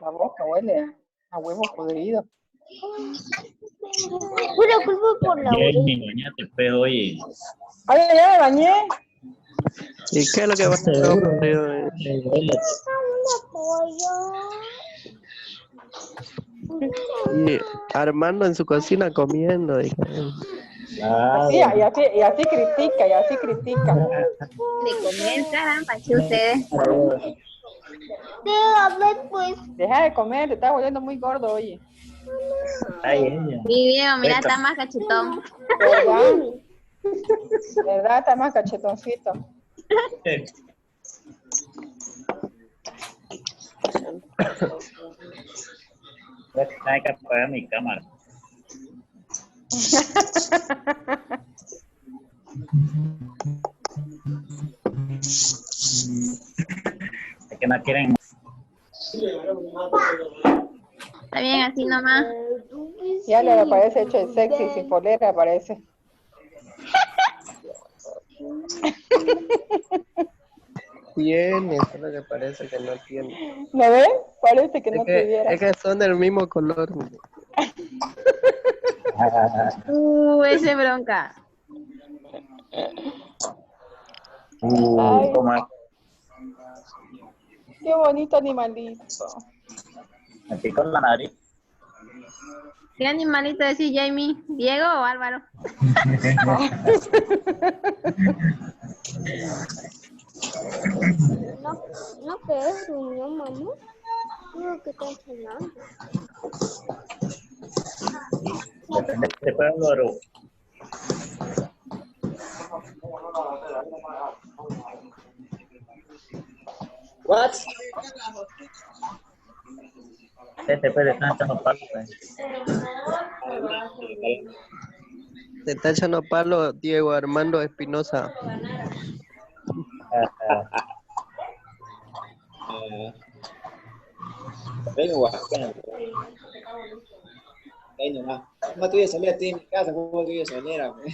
La boca huele a huevo podrido. Pura culpa por la Jamie, bañate, pero oye. Ay, ya me bañé. ¿Y qué es lo que va a hacer? Y Armando en su cocina comiendo. Así, y así critica, y así critica. De comer, caramba, si ustedes. Pues. Deja de comer, te estás volviendo muy gordo, oye. Ay, ella. Mi Diego, mira, está más cachetón. ¿Verdad? ¿Verdad? Está más cachetoncito. Hay que apagar mi cámara. Es que no quieren. Está bien, así nomás. Ya le parece hecho el sexy, sin polera parece. Tiene, solo que parece que no tiene. ¿Lo ves? Parece que no Es que, tuviera. es que son del mismo color. Ese bronca. Ay. ¿Cómo es? Qué bonito animalito. Aquí con la nariz. ¿Qué animalito decís, Jamie? ¿Diego o Álvaro? No, que es reunión, mamá. Digo que está enseñando. Después Álvaro. What? Después están echando palos. Te está echando palo Diego Armando Espinosa. Vengo guascando. Ahí nomás. ¿Cómo te voy a salir a ti en mi casa? ¿Cómo te voy a salir a mí?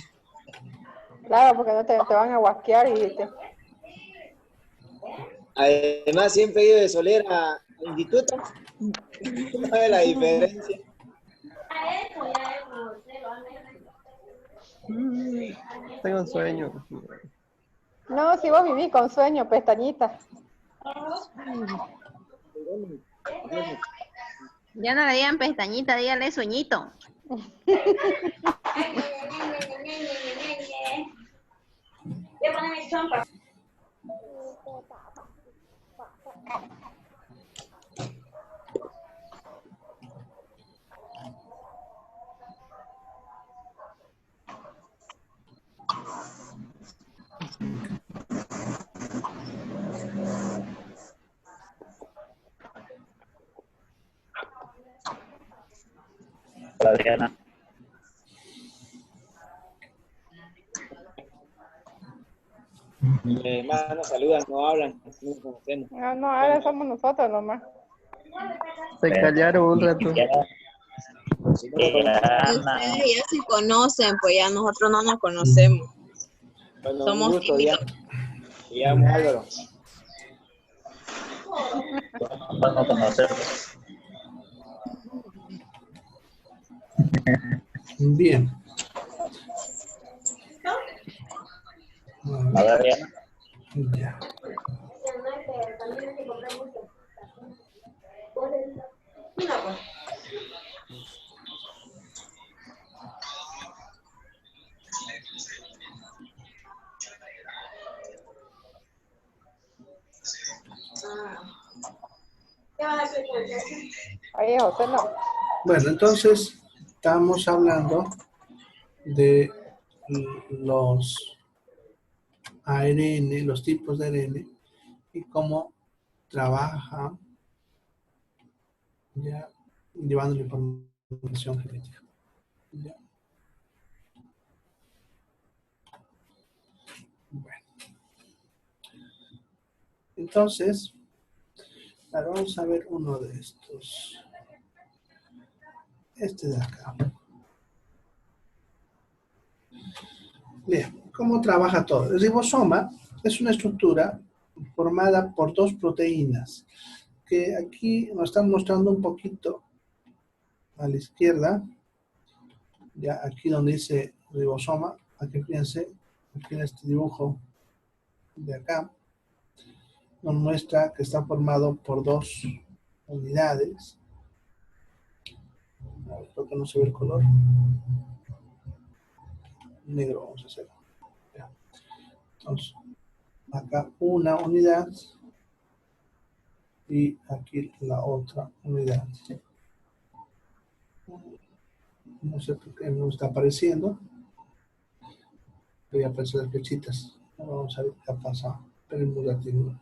Claro, porque no te van a guasquear y te... Además, siempre he ido de solera al instituto. No sabe la diferencia. Tengo sueño. No, si vos vivís con sueño, pestañita. Ya no le digan pestañita, dígale sueñito. La Diana. Más nos saludan, no hablan, no nos conocemos. No, ahora somos nosotros nomás. Se callaron un rato. Ustedes ya se conocen, pues ya nosotros no nos conocemos. Bueno, Somos un gusto, tímidos. Me llamo Álvaro. Vamos a conocer. Bien. A ver, Diana. Ya. Ahí, José, no. Bueno, entonces estamos hablando de los ARN, los tipos de ARN y cómo trabaja ya llevando la información genética. Ya. Bueno. Entonces, ahora vamos a ver uno de estos. Este de acá. Bien, ¿cómo trabaja todo? El ribosoma es una estructura formada por dos proteínas que aquí nos están mostrando un poquito a la izquierda, ya aquí donde dice ribosoma, aquí fíjense, aquí en este dibujo de acá, nos muestra que está formado por 2 unidades. A ver, creo que no se ve el color. Negro vamos a hacer. Ya. Entonces, acá una unidad y aquí la otra unidad. No sé por qué no está apareciendo. Voy a aparecer las flechitas. Vamos a ver qué ha pasado. Esperen un ratito.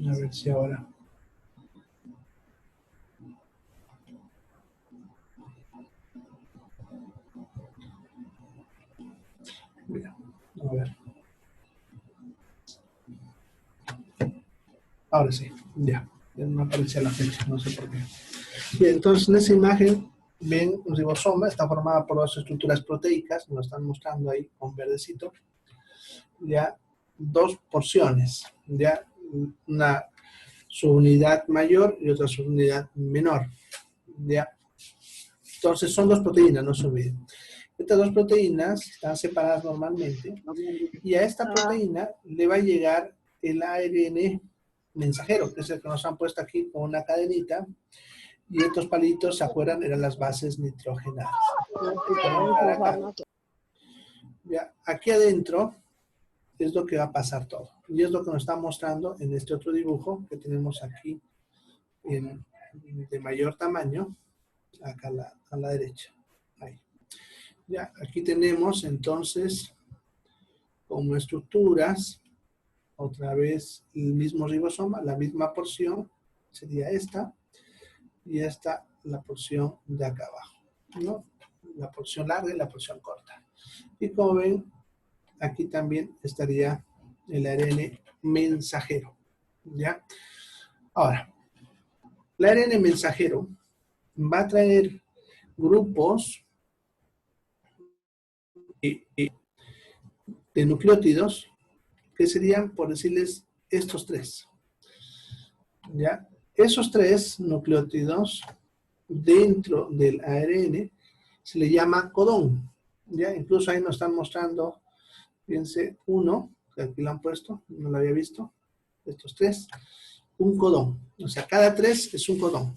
A ver si ahora. Mira, a ver. Ahora sí, ya. Ya no aparecía la fecha, no sé por qué. Bien, entonces en esa imagen ven un ribosoma, está formada por 2 estructuras proteicas, nos están mostrando ahí con verdecito. Ya 2 porciones, ya una subunidad mayor y otra subunidad menor. Ya. Entonces son 2 proteínas, no se olviden. Estas 2 proteínas están separadas normalmente y a esta proteína le va a llegar el ARN mensajero, que es el que nos han puesto aquí con una cadenita, y estos palitos, ¿se acuerdan? Eran las bases nitrogenadas. Ya, aquí adentro es lo que va a pasar todo. Y es lo que nos está mostrando en este otro dibujo que tenemos aquí de mayor tamaño, acá a la derecha. Ahí. Ya, aquí tenemos entonces como estructuras, otra vez el mismo ribosoma, la misma porción, sería esta, y esta la porción de acá abajo, ¿no? La porción larga y la porción corta. Y como ven, aquí también estaría el ARN mensajero, ¿ya? Ahora, el ARN mensajero va a traer grupos de nucleótidos que serían, por decirles, estos 3. ¿Ya? Esos 3 nucleótidos dentro del ARN se le llama codón. ¿Ya? Incluso ahí nos están mostrando, fíjense, uno, que aquí lo han puesto, no lo había visto, estos 3, un codón. O sea, cada 3 es un codón.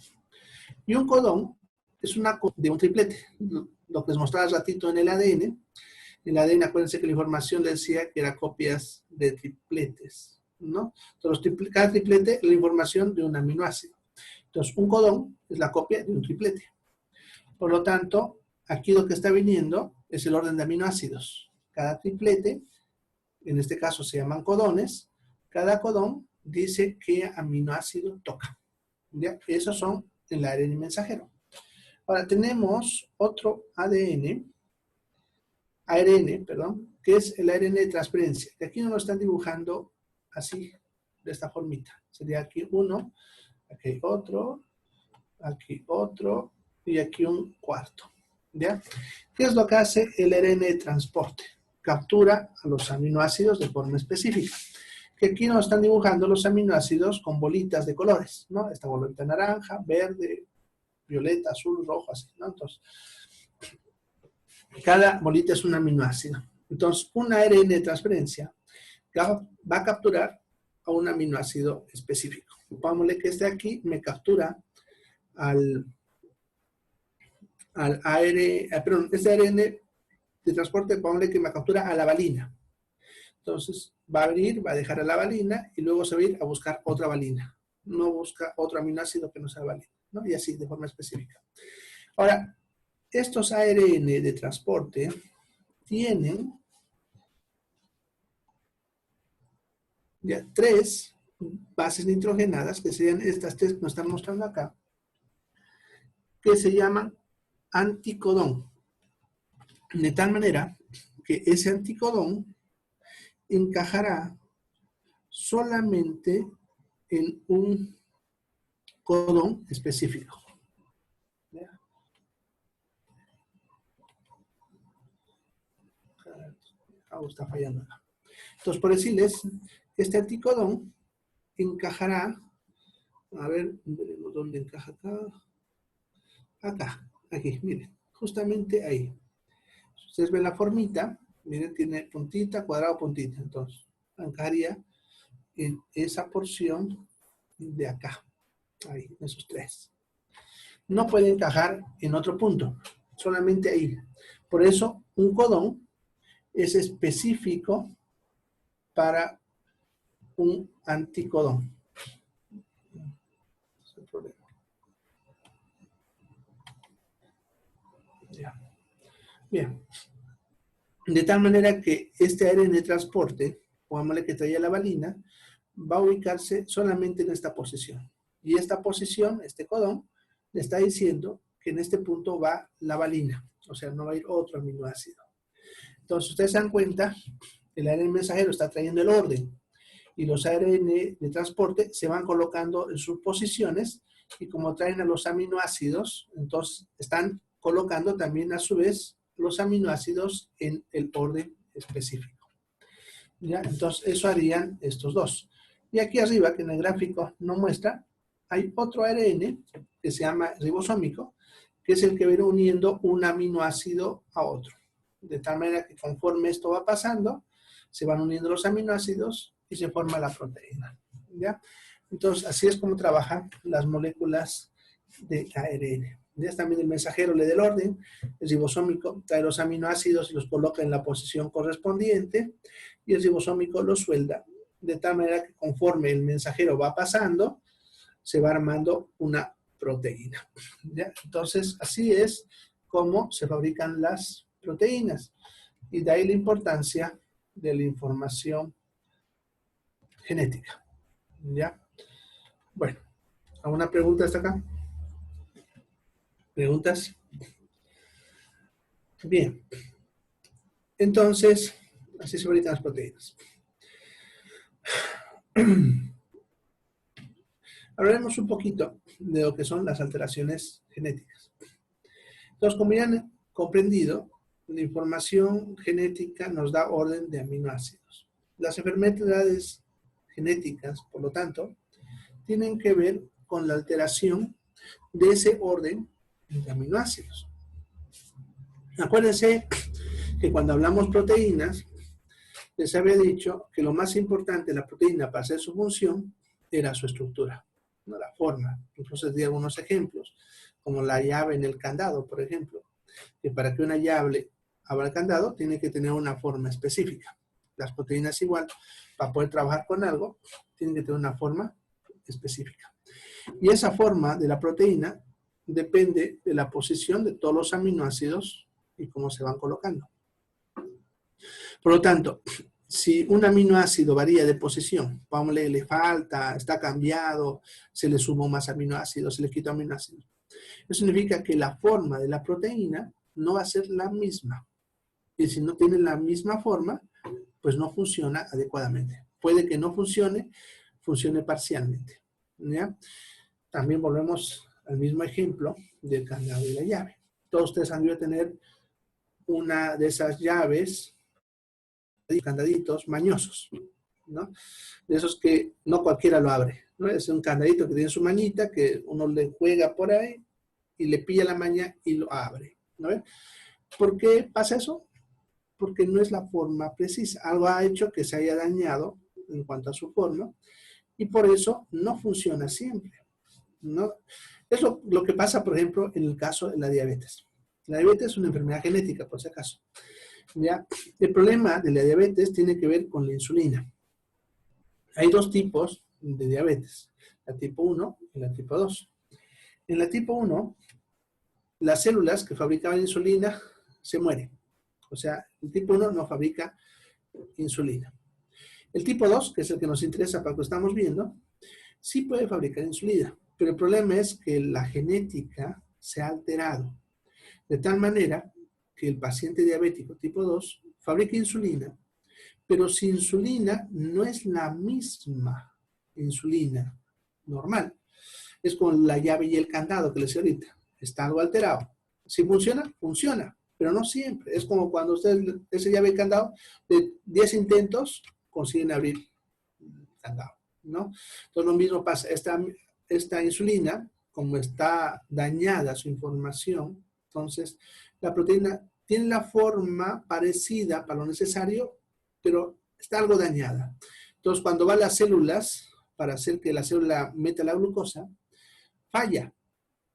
Y un codón es una de un triplete. Lo que les mostraba hace ratito en el ADN. El ADN, acuérdense que la información decía que eran copias de tripletes, ¿no? Entonces, cada triplete es la información de un aminoácido. Entonces, un codón es la copia de un triplete. Por lo tanto, aquí lo que está viniendo es el orden de aminoácidos. Cada triplete, en este caso se llaman codones, cada codón dice qué aminoácido toca. ¿Ya? Esos son el ARN mensajero. Ahora, tenemos otro ARN, que es el ARN de transferencia. Que aquí no lo están dibujando así, de esta formita. Sería aquí uno, aquí otro, y aquí un cuarto. ¿Ya? ¿Qué es lo que hace el ARN de transporte? Captura a los aminoácidos de forma específica. Que aquí nos están dibujando los aminoácidos con bolitas de colores, ¿no? Esta bolita naranja, verde, violeta, azul, rojo, así, ¿no? Entonces, cada bolita es un aminoácido. Entonces, un ARN de transferencia va a capturar a un aminoácido específico. Pongámosle que este aquí me captura este ARN de transporte, pongámosle que me captura a la valina. Entonces, va a venir, va a dejar a la valina y luego se va a ir a buscar otra valina. No busca otro aminoácido que no sea valina, ¿no? Y así, de forma específica. Ahora, estos ARN de transporte tienen ya 3 bases nitrogenadas, que serían estas 3 que nos están mostrando acá, que se llaman anticodón. De tal manera que ese anticodón encajará solamente en un codón específico. ¿Ya? Algo está fallando acá. Entonces, por decirles, este anticodón encajará, a ver, ¿dónde encaja acá? Acá, aquí, miren, justamente ahí. Si ustedes ven la formita, miren, tiene puntita, cuadrado, puntita. Entonces, encajaría en esa porción de acá. Ahí, esos tres. No puede encajar en otro punto, solamente ahí. Por eso, un codón es específico para un anticodón. Ese es el problema. Ya. Bien. De tal manera que este ARN de transporte, pongámosle que traía la valina, va a ubicarse solamente en esta posición. Y esta posición, este codón, le está diciendo que en este punto va la valina. O sea, no va a ir otro aminoácido. Entonces, ustedes se dan cuenta, el ARN mensajero está trayendo el orden. Y los ARN de transporte se van colocando en sus posiciones. Y como traen a los aminoácidos, entonces están colocando también a su vez los aminoácidos en el orden específico. ¿Ya? Entonces, eso harían estos dos. Y aquí arriba, que en el gráfico no muestra, hay otro ARN que se llama ribosómico, que es el que viene uniendo un aminoácido a otro. De tal manera que conforme esto va pasando, se van uniendo los aminoácidos y se forma la proteína. ¿Ya? Entonces, así es como trabajan las moléculas de ARN. Ya también el mensajero le da el orden, el ribosómico trae los aminoácidos y los coloca en la posición correspondiente, y el ribosómico los suelda, de tal manera que conforme el mensajero va pasando, se va armando una proteína. ¿Ya? Entonces, así es como se fabrican las proteínas. Y de ahí la importancia de la información genética. ¿Ya? Bueno, ¿alguna pregunta hasta acá? ¿Preguntas? Bien. Entonces, así se fabrican las proteínas. Hablaremos un poquito de lo que son las alteraciones genéticas. Entonces, como ya han comprendido, la información genética nos da orden de aminoácidos. Las enfermedades genéticas, por lo tanto, tienen que ver con la alteración de ese orden de aminoácidos. Acuérdense que cuando hablamos proteínas, les había dicho que lo más importante de la proteína para hacer su función era su estructura, no la forma. Entonces di algunos ejemplos, como la llave en el candado, por ejemplo, que para que una llave abra el candado tiene que tener una forma específica. Las proteínas igual, para poder trabajar con algo, tienen que tener una forma específica. Y esa forma de la proteína depende de la posición de todos los aminoácidos y cómo se van colocando. Por lo tanto, si un aminoácido varía de posición, ponle, le falta, está cambiado, se le sumó más aminoácidos, se le quitó aminoácidos. Eso significa que la forma de la proteína no va a ser la misma. Y si no tiene la misma forma, pues no funciona adecuadamente. Puede que no funcione, funcione parcialmente. ¿Ya? También volvemos al mismo ejemplo del candado y la llave. Todos ustedes han debido tener una de esas llaves, candaditos mañosos, ¿no? De esos que no cualquiera lo abre, ¿no? Es un candadito que tiene su manita, que uno le juega por ahí y le pilla la maña y lo abre, ¿no? ¿Por qué pasa eso? Porque no es la forma precisa. Algo ha hecho que se haya dañado en cuanto a su forma y por eso no funciona siempre, ¿no? Es lo que pasa, por ejemplo, en el caso de la diabetes. La diabetes es una enfermedad genética, por si acaso. ¿Ya? El problema de la diabetes tiene que ver con la insulina. Hay dos tipos de diabetes, la tipo 1 y la tipo 2. En la tipo 1, las células que fabricaban insulina se mueren. O sea, el tipo 1 no fabrica insulina. El tipo 2, que es el que nos interesa para lo que estamos viendo, sí puede fabricar insulina. Pero el problema es que la genética se ha alterado. De tal manera que el paciente diabético tipo 2 fabrica insulina, Pero su insulina no es la misma insulina normal. Es con la llave y el candado que les decía ahorita. Está algo alterado. Si funciona, funciona, pero no siempre. Es como cuando ustedes, esa llave y candado, de 10 intentos, consiguen abrir el candado, ¿no? Entonces lo mismo pasa. Esta insulina, como está dañada su información, entonces la proteína tiene la forma parecida para lo necesario, pero está algo dañada. Entonces cuando va a las células, para hacer que la célula meta la glucosa, falla,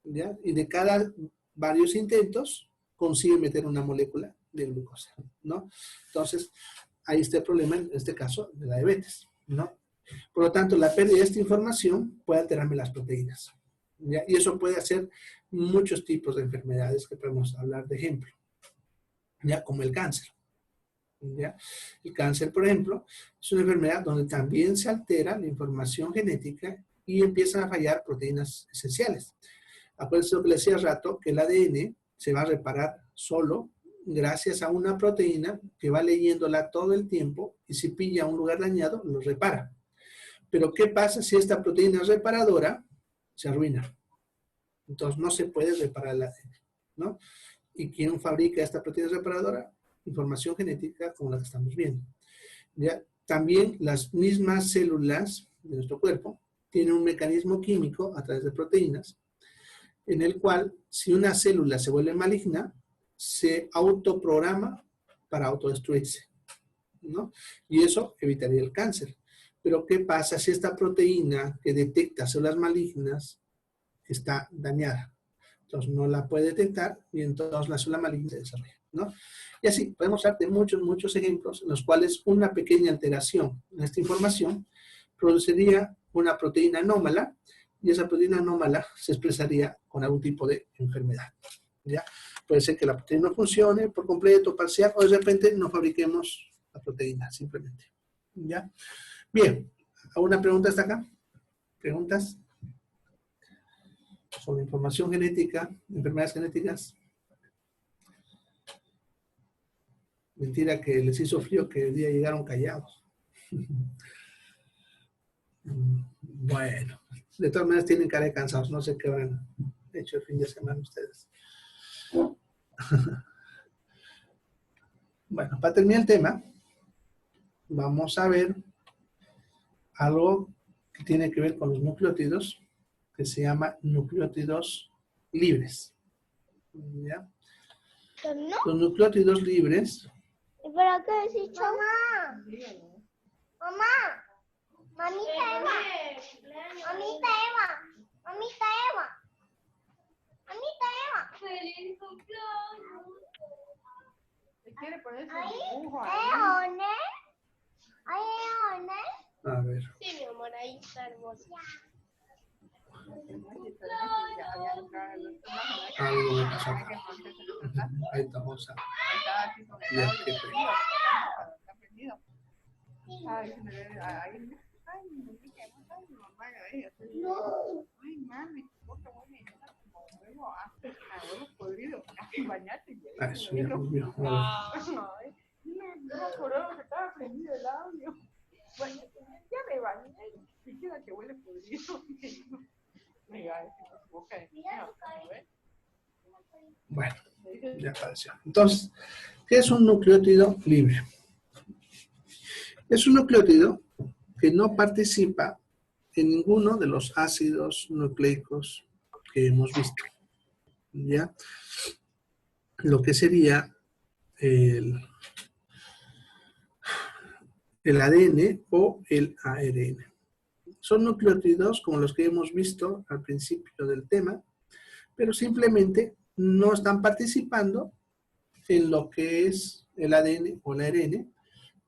¿ya? Y de cada varios intentos consigue meter una molécula de glucosa, ¿no? Entonces, ahí está el problema, en este caso, de la diabetes, ¿no? Por lo tanto, la pérdida de esta información puede alterarme las proteínas, ¿ya? Y eso puede hacer muchos tipos de enfermedades que podemos hablar de ejemplo, ¿ya? Como el cáncer, ¿ya? El cáncer, por ejemplo, es una enfermedad donde también se altera la información genética y empiezan a fallar proteínas esenciales. Acuérdense lo que les decía hace rato, que el ADN se va a reparar solo gracias a una proteína que va leyéndola todo el tiempo y si pilla un lugar dañado, lo repara. Pero ¿qué pasa si esta proteína es reparadora? Se arruina. Entonces no se puede reparar el ADN, ¿no? ¿Y quién fabrica esta proteína reparadora? Información genética como la que estamos viendo. ¿Ya? También las mismas células de nuestro cuerpo tienen un mecanismo químico a través de proteínas en el cual si una célula se vuelve maligna, se autoprograma para autodestruirse, ¿no? Y eso evitaría el cáncer. Pero ¿qué pasa si esta proteína que detecta células malignas está dañada? Entonces no la puede detectar y entonces la célula maligna se desarrolla, ¿no? Y así podemos hablar de muchos ejemplos en los cuales una pequeña alteración en esta información produciría una proteína anómala y esa proteína anómala se expresaría con algún tipo de enfermedad, ¿ya? Puede ser que la proteína no funcione por completo, parcial, o de repente no fabriquemos la proteína, simplemente, ¿ya? Bien, ¿alguna pregunta hasta acá? ¿Preguntas? Sobre información genética, enfermedades genéticas. Mentira que les hizo frío que el día llegaron callados. Bueno, de todas maneras tienen cara de cansados, no sé qué habrán hecho el fin de semana ustedes. Bueno, para terminar el tema, vamos a ver algo que tiene que ver con los nucleótidos, que se llama nucleótidos libres, ¿ya? ¿No? Los nucleótidos libres. ¿Y para qué decís mamá? Mamá. Mamita Eva. Mamita Eva. Mamita Eva. Mamita Eva. Feliz cumpleaños. ¿Se quiere poner su Ahí, dibujo ahí? ¿One? ¿Ahí, one? A ver. Sí, mi amor, ahí está hermoso. Algo me pasó acá. Ahí está, vamos a ya, qué pena. Está prendido. Ay, se me ve ahí. Ay, mi mamá ya ve. Ay, mami, boca buena. Como huevo, huevo podrido. Bañate. Ah, eso ya volvió. Ay, no me acordaba que estaba prendido el audio. Bueno, ya me bañé. Y queda que huele podrido. Bueno, ya apareció. Entonces, ¿qué es un nucleótido libre? Es un nucleótido que no participa en ninguno de los ácidos nucleicos que hemos visto, ¿ya? Lo que sería el ADN o el ARN. Son nucleótidos como los que hemos visto al principio del tema, pero simplemente no están participando en lo que es el ADN o el ARN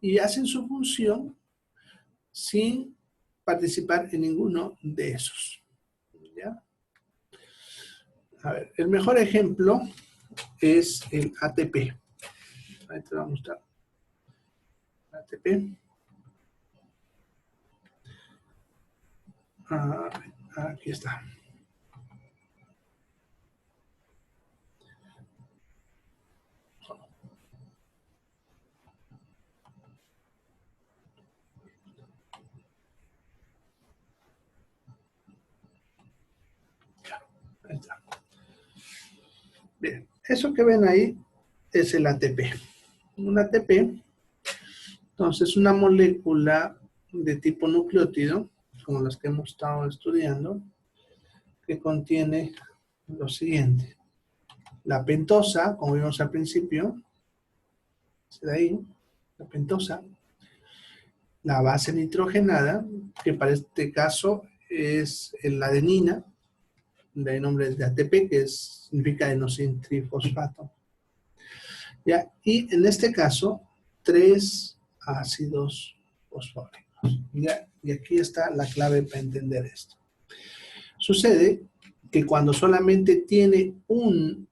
y hacen su función sin participar en ninguno de esos, ¿ya? A ver, el mejor ejemplo es el ATP. Ahí te voy a mostrar. ATP. Aquí está. Bien, eso que ven ahí es el ATP. Un ATP, entonces, una molécula de tipo nucleótido, como las que hemos estado estudiando, que contiene lo siguiente. La pentosa, como vimos al principio, de ahí, la pentosa, la base nitrogenada, que para este caso es la adenina, de nombre de ATP, que significa adenosín trifosfato. ¿Ya? Y en este caso, 3 ácidos fosfóricos. ¿Ya? Y aquí está la clave para entender esto. Sucede que cuando solamente tiene un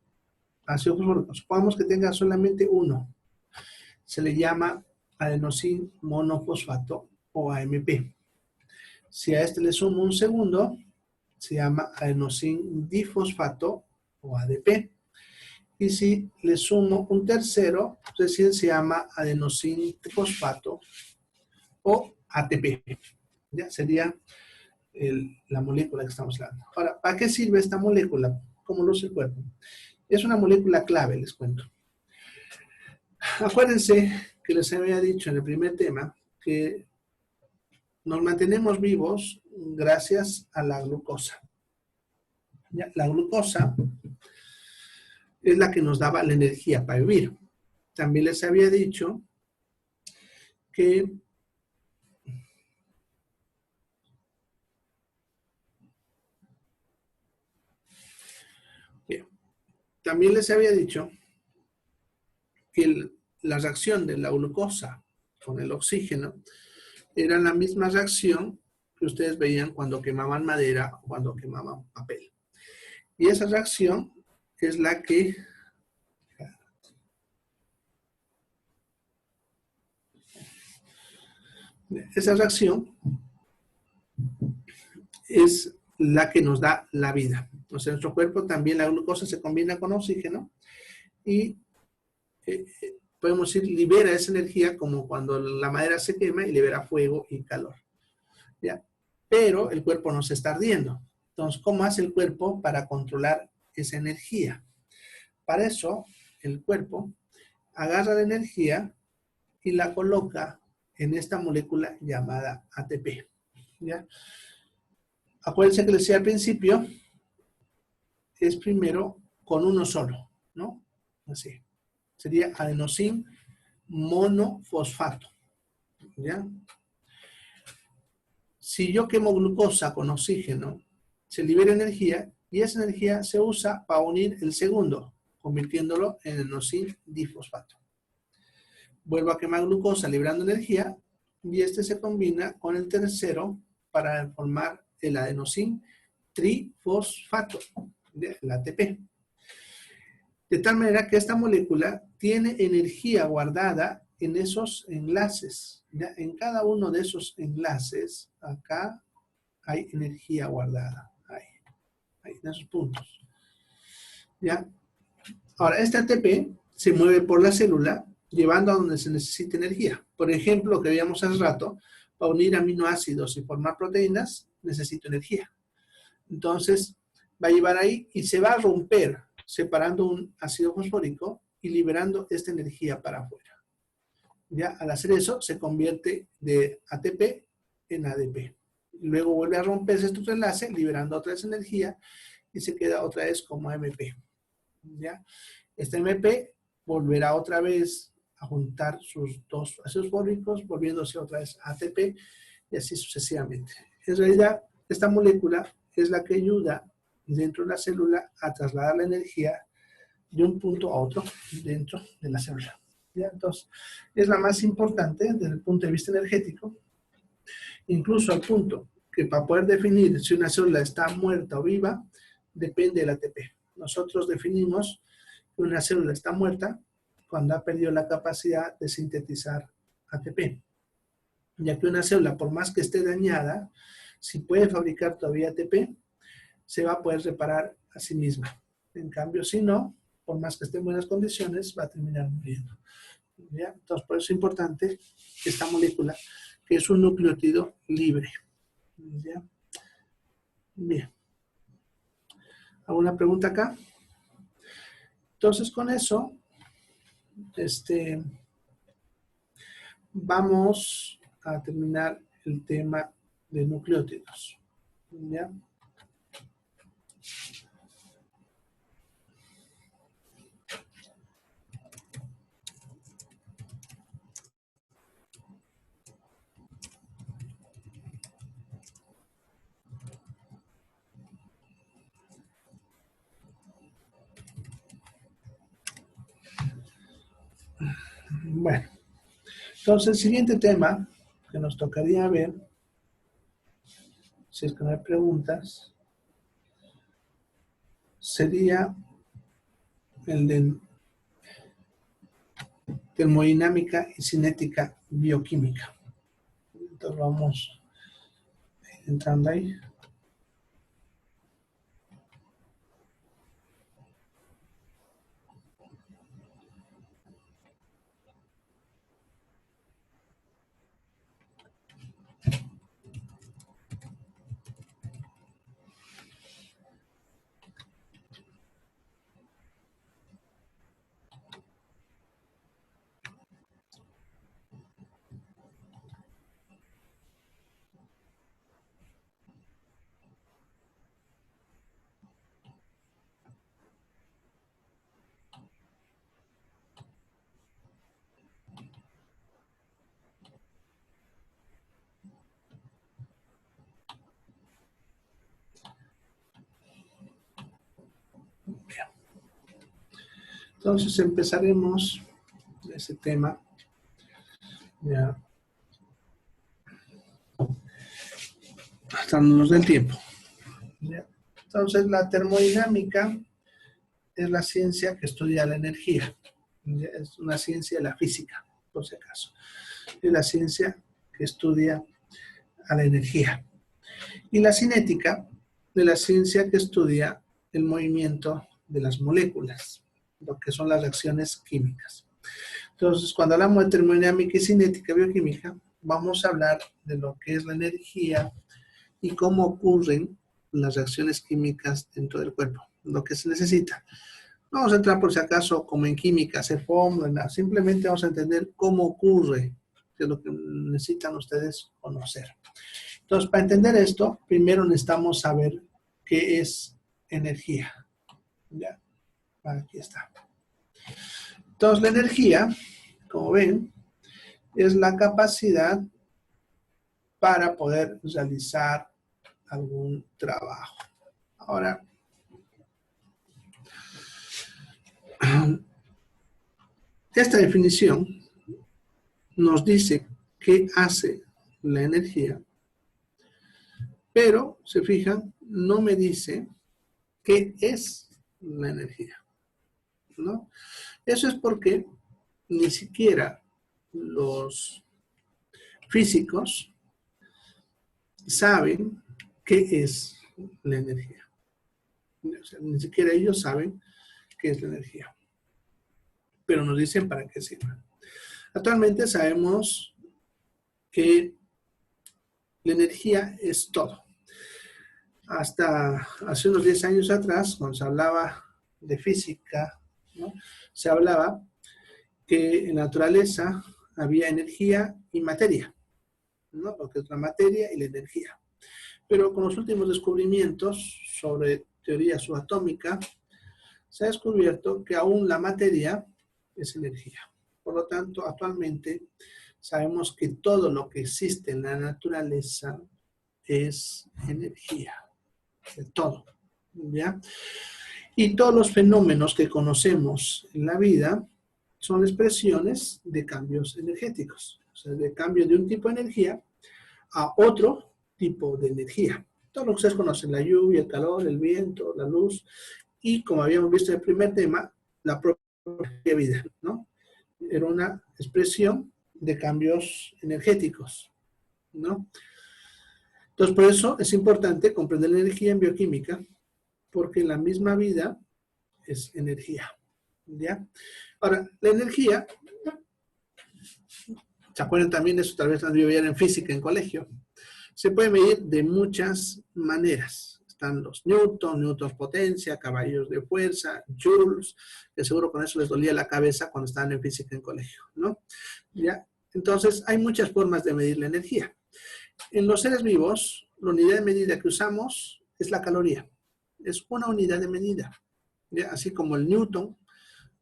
ácido fosfórico, supongamos que tenga solamente uno, se le llama adenosín monofosfato o AMP. Si a este le sumo un segundo, se llama adenosín difosfato o ADP. Y si le sumo un tercero, es decir, se llama adenosín trifosfato o ATP. ¿Ya? Sería la molécula que estamos hablando. Ahora, ¿para qué sirve esta molécula? ¿Cómo lo usa el cuerpo? Es una molécula clave, les cuento. Acuérdense que les había dicho en el primer tema que nos mantenemos vivos gracias a la glucosa. ¿Ya? La glucosa es la que nos daba la energía para vivir. También les había dicho que también les había dicho que la reacción de la glucosa con el oxígeno era la misma reacción que ustedes veían cuando quemaban madera o cuando quemaban papel. Y esa reacción es la que es la que nos da la vida. Entonces, en nuestro cuerpo también la glucosa se combina con oxígeno y podemos decir, libera esa energía como cuando la madera se quema y libera fuego y calor. ¿Ya? Pero el cuerpo no se está ardiendo. Entonces, ¿cómo hace el cuerpo para controlar esa energía? Para eso, el cuerpo agarra la energía y la coloca en esta molécula llamada ATP. ¿Ya? Acuérdense que les decía al principio, es primero con uno solo, ¿no? Así. Sería adenosín monofosfato. ¿Ya? Si yo quemo glucosa con oxígeno, se libera energía y esa energía se usa para unir el segundo, convirtiéndolo en adenosín difosfato. Vuelvo a quemar glucosa liberando energía y este se combina con el tercero para formar el adenosín trifosfato, el ATP. De tal manera que esta molécula tiene energía guardada en esos enlaces. ¿Ya? En cada uno de esos enlaces, acá hay energía guardada. Ahí, en esos puntos. ¿Ya? Ahora, este ATP se mueve por la célula llevando a donde se necesita energía. Por ejemplo, lo que veíamos hace rato, para unir aminoácidos y formar proteínas, necesito energía. Entonces, va a llevar ahí y se va a romper separando un ácido fosfórico y liberando esta energía para afuera. Ya, al hacer eso, se convierte de ATP en ADP. Luego vuelve a romperse estos enlaces, liberando otra vez energía y se queda otra vez como AMP. ¿Ya? Este AMP volverá otra vez a juntar sus dos ácidos fosfóricos, volviéndose otra vez ATP y así sucesivamente. En realidad, esta molécula es la que ayuda dentro de la célula a trasladar la energía de un punto a otro dentro de la célula. ¿Ya? Entonces, es la más importante desde el punto de vista energético, incluso al punto que para poder definir si una célula está muerta o viva, depende del ATP. Nosotros definimos que una célula está muerta cuando ha perdido la capacidad de sintetizar ATP. Ya que una célula, por más que esté dañada, si puede fabricar todavía ATP, se va a poder reparar a sí misma. En cambio, si no, por más que esté en buenas condiciones, va a terminar muriendo. ¿Ya? Entonces, por eso es importante esta molécula, que es un nucleótido libre. ¿Ya? Bien. ¿Alguna pregunta acá? Entonces, con eso, vamos a terminar el tema de nucleótidos. ¿Ya? Bueno, entonces el siguiente tema que nos tocaría ver, si es que no hay preguntas, sería el de termodinámica y cinética bioquímica. Entonces vamos entrando ahí. Entonces empezaremos ese tema. Ya. Hasta nos dé el tiempo. ¿Ya? Entonces la termodinámica es la ciencia que estudia la energía. ¿Ya? Es una ciencia de la física, por si acaso. Es la ciencia que estudia a la energía. Y la cinética de la ciencia que estudia el movimiento de las moléculas, lo que son las reacciones químicas. Entonces, cuando hablamos de termodinámica y cinética bioquímica, vamos a hablar de lo que es la energía y cómo ocurren las reacciones químicas dentro del cuerpo, lo que se necesita. No vamos a entrar por si acaso como en química, hacer fórmulas, simplemente vamos a entender cómo ocurre, que es lo que necesitan ustedes conocer. Entonces, para entender esto, primero necesitamos saber qué es energía. ¿Ya? Aquí está. Entonces, la energía, como ven, es la capacidad para poder realizar algún trabajo. Ahora, esta definición nos dice qué hace la energía, pero, se fijan, no me dice qué es la energía, ¿no? Eso es porque ni siquiera los físicos saben qué es la energía. O sea, ni siquiera ellos saben qué es la energía. Pero nos dicen para qué sirve. Actualmente sabemos que la energía es todo. Hasta hace unos 10 años atrás, cuando se hablaba de física, ¿no? Se hablaba que en la naturaleza había energía y materia, ¿no? Porque es la materia y la energía. Pero con los últimos descubrimientos sobre teoría subatómica, se ha descubierto que aún la materia es energía. Por lo tanto, actualmente sabemos que todo lo que existe en la naturaleza es energía. De todo, ¿ya? Y todos los fenómenos que conocemos en la vida son expresiones de cambios energéticos. O sea, de cambio de un tipo de energía a otro tipo de energía. Todo lo que ustedes conocen, la lluvia, el calor, el viento, la luz, y como habíamos visto en el primer tema, la propia vida, ¿no? Era una expresión de cambios energéticos, ¿no? Entonces, por eso es importante comprender la energía en bioquímica, porque la misma vida es energía, ¿ya? Ahora, la energía, ¿se acuerdan también de eso? Tal vez lo vieron en física en colegio. Se puede medir de muchas maneras. están los newtons potencia, caballos de fuerza, joules, que seguro con eso les dolía la cabeza cuando estaban en física en colegio, ¿no? ¿Ya? Entonces, hay muchas formas de medir la energía. En los seres vivos, la unidad de medida que usamos es la caloría. Es una unidad de medida, ¿ya? Así como el newton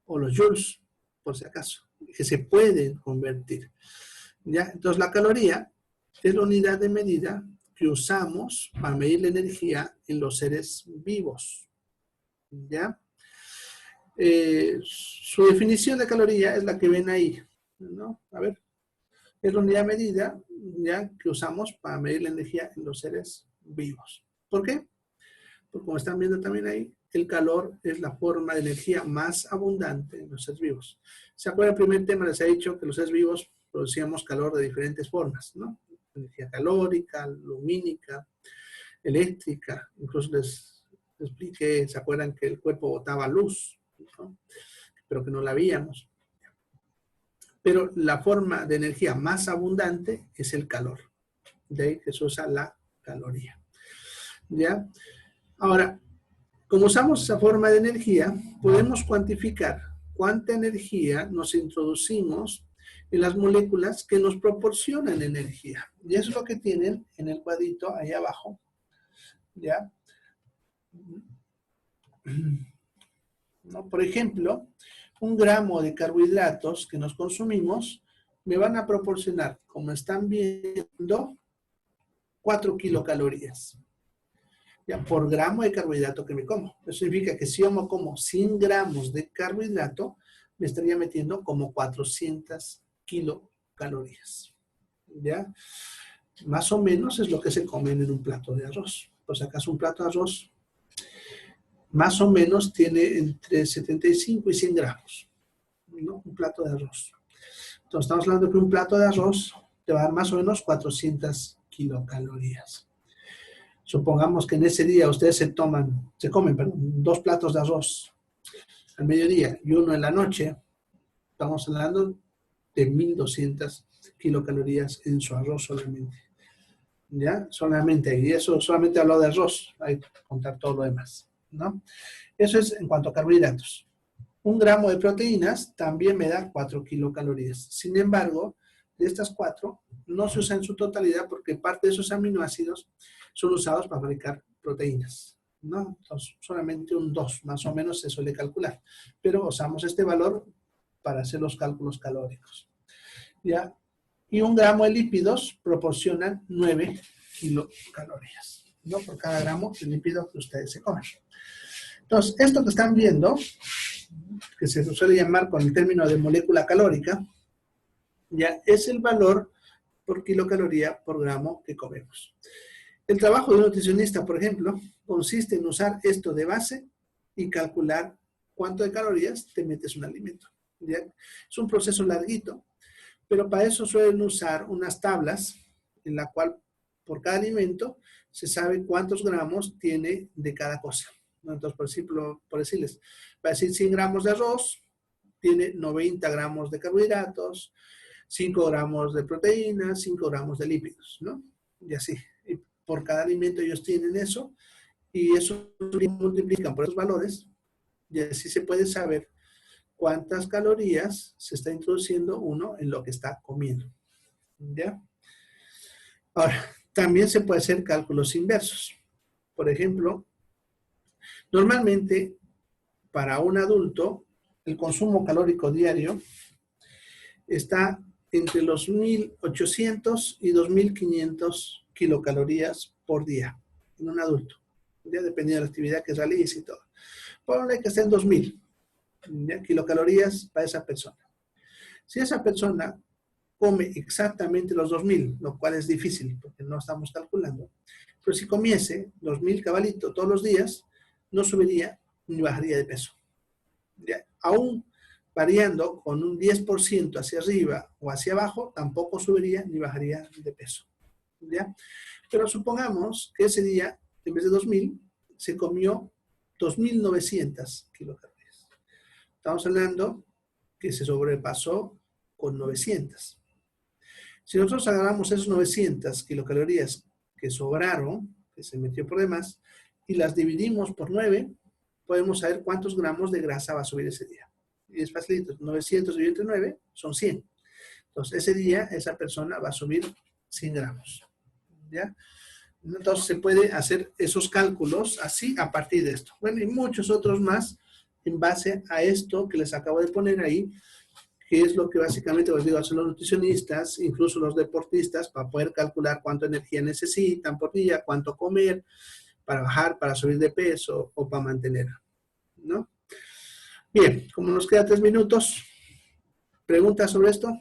o los joules, por si acaso, que se pueden convertir, ¿ya? Entonces, la caloría es la unidad de medida que usamos para medir la energía en los seres vivos, ¿ya? Su definición de caloría es la que ven ahí, ¿no? A ver, es la unidad de medida, ¿ya?, que usamos para medir la energía en los seres vivos. ¿Por qué? Porque como están viendo también ahí, el calor es la forma de energía más abundante en los seres vivos. ¿Se acuerdan? El primer tema les he dicho que los seres vivos producíamos calor de diferentes formas, ¿no? Energía calórica, lumínica, eléctrica. Incluso les expliqué, ¿se acuerdan que el cuerpo botaba luz, ¿no?, pero que no la veíamos? Pero la forma de energía más abundante es el calor. De ahí que se usa la caloría, ¿ya? Ahora, como usamos esa forma de energía, podemos cuantificar cuánta energía nos introducimos en las moléculas que nos proporcionan energía. Y eso es lo que tienen en el cuadrito ahí abajo, ¿ya? ¿No? Por ejemplo, 1 gramo de carbohidratos que nos consumimos me van a proporcionar, como están viendo, 4 kilocalorías. Ya, por gramo de carbohidrato que me como. Eso significa que si yo me como 100 gramos de carbohidrato, me estaría metiendo como 400 kilocalorías. ¿Ya? Más o menos es lo que se comen en un plato de arroz. Por si acaso un plato de arroz más o menos tiene entre 75 y 100 gramos, ¿no? Un plato de arroz. Entonces estamos hablando que un plato de arroz te va a dar más o menos 400 kilocalorías. Supongamos que en ese día ustedes se comen 2 platos de arroz al mediodía y 1 en la noche. Estamos hablando de 1200 kilocalorías en su arroz solamente. ¿Ya? Solamente. Y eso solamente hablo de arroz. Hay que contar todo lo demás, ¿no? Eso es en cuanto a carbohidratos. 1 gramo de proteínas también me da 4 kilocalorías. Sin embargo, de estas 4 no se usa en su totalidad porque parte de esos aminoácidos son usados para fabricar proteínas, ¿no? Entonces, solamente un 2 más o menos se suele calcular. Pero usamos este valor para hacer los cálculos calóricos, ¿ya? Y 1 gramo de lípidos proporcionan 9 kilocalorías, ¿no? Por cada gramo de lípido que ustedes se comen. Entonces, esto que están viendo, que se suele llamar con el término de molécula calórica, ya es el valor por kilocaloría por gramo que comemos. El trabajo de un nutricionista, por ejemplo, consiste en usar esto de base y calcular cuánto de calorías te metes un alimento, ¿ya? Es un proceso larguito, pero para eso suelen usar unas tablas en la cual por cada alimento se sabe cuántos gramos tiene de cada cosa, ¿no? Entonces, por ejemplo, por decirles, va a decir 100 gramos de arroz, tiene 90 gramos de carbohidratos, 5 gramos de proteínas, 5 gramos de lípidos, ¿no? Y así. Y por cada alimento ellos tienen eso, y eso multiplican por esos valores, y así se puede saber cuántas calorías se está introduciendo uno en lo que está comiendo, ¿ya? Ahora, también se puede hacer cálculos inversos. Por ejemplo, normalmente para un adulto el consumo calórico diario está entre los 1.800 y 2.500 kilocalorías por día en un adulto, ya dependiendo de la actividad que realice y todo. Ponle que esté en 2.000 kilocalorías para esa persona. Si esa persona come exactamente los 2.000, lo cual es difícil porque no estamos calculando, pero si comiese 2.000 cabalitos todos los días, no subiría ni bajaría de peso. ¿Ya? Aún variando con un 10% hacia arriba o hacia abajo, tampoco subiría ni bajaría de peso, ¿ya? Pero supongamos que ese día, en vez de 2.000, se comió 2.900 kilocalorías. Estamos hablando que se sobrepasó con 900. Si nosotros agarramos esos 900 kilocalorías que sobraron, que se metió por demás, y las dividimos por 9, podemos saber cuántos gramos de grasa va a subir ese día. Y es facilito, 900 dividido entre 9 son 100. Entonces, ese día esa persona va a subir 100 gramos. ¿Ya? Entonces, se puede hacer esos cálculos así a partir de esto. Bueno, y muchos otros más en base a esto que les acabo de poner ahí, que es lo que básicamente les digo, hacen los nutricionistas, incluso los deportistas, para poder calcular cuánta energía necesitan por día, cuánto comer, para bajar, para subir de peso o para mantener, ¿no? Bien, como nos queda 3 minutos, ¿preguntas sobre esto?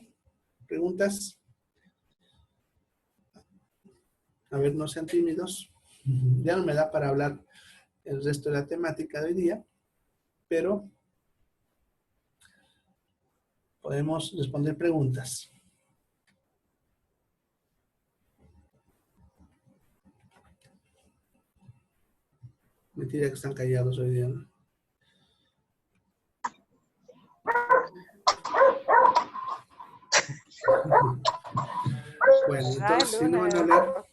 ¿Preguntas? A ver, no sean tímidos. Ya no me da para hablar el resto de la temática de hoy día, pero podemos responder preguntas. Mentira que están callados hoy día, ¿no? Bueno, entonces, si no van a hablar,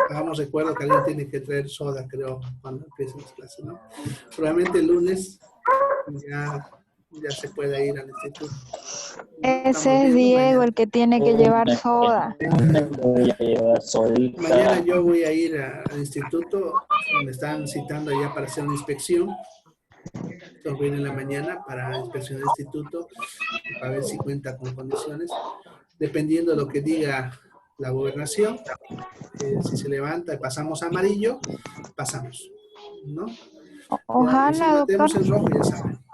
hagamos recuerdo que alguien tiene que traer soda, creo, cuando empiecen las clases, ¿no? Probablemente el lunes ya se puede ir al instituto. Ese es Diego el que tiene que llevar soda. Voy a llevar sodita. Mañana yo voy a ir al instituto, me están citando allá para hacer una inspección. Entonces voy a ir en la mañana para inspeccionar el instituto, para ver si cuenta con condiciones. Dependiendo de lo que diga la gobernación, si se levanta y pasamos a amarillo, pasamos, ¿no? Ojalá, si doctor. metemos en rojo, ya saben,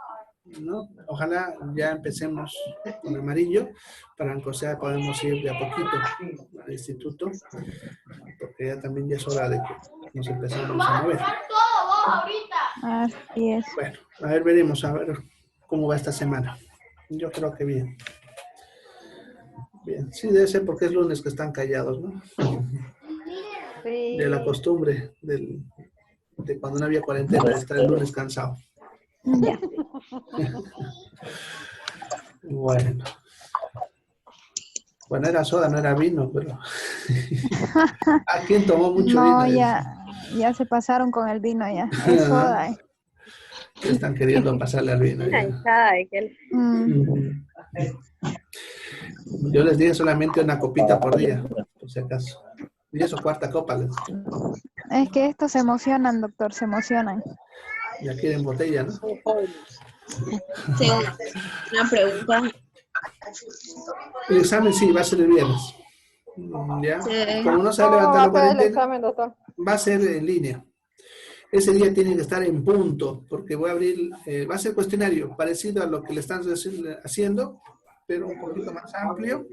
¿no? Ojalá ya empecemos con amarillo, para que podemos ir de a poquito al instituto, porque ya también ya es hora de que nos empezamos a mover. Así es. Bueno, a ver, veremos, a ver cómo va esta semana. Yo creo que bien. Bien, sí, debe ser porque es lunes que están callados, ¿no? Sí. De la costumbre de cuando no había cuarentena, de estar el lunes cansado. Ya. Bueno. Bueno, era soda, no era vino, pero... ¿A quién tomó mucho No, vino? ya se pasaron con el vino ya. Es soda. Están queriendo pasarle al vino. Ya. Yo les dije solamente una copita por día, por si acaso. Y eso, cuarta copa. Es que estos se emocionan, doctor, se emocionan. Ya quieren botella, ¿no? Sí, una pregunta. El examen sí, va a ser el viernes. ¿Ya? Sí. Como no se va a ¿Cómo levantar va la a ser el cuarentena, examen, doctor? va a ser en línea. Ese día tienen que estar en punto, porque voy a abrir, va a ser cuestionario, parecido a lo que le están haciendo, pero un poquito más amplio.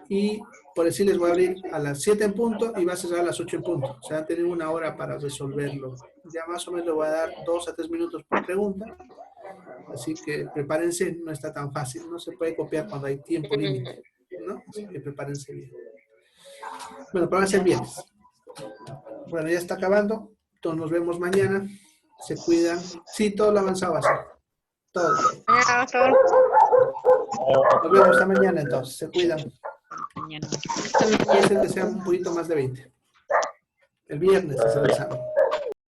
Y por decirles, voy a abrir a las 7 en punto y va a cerrar a las 8 en punto. O sea, van a tener una hora para resolverlo. Ya más o menos le voy a dar 2 a 3 minutos por pregunta. Así que prepárense, no está tan fácil. No se puede copiar cuando hay tiempo límite, ¿no? Así que prepárense bien. Bueno, pero va a ser viernes. Bueno, ya está acabando. Entonces nos vemos mañana. Se cuidan. Sí, todo lo avanzado va a ser. Todo. Nos vemos esta mañana entonces. Se cuidan. Puede ser que sea un poquito más de 20. El viernes es el examen.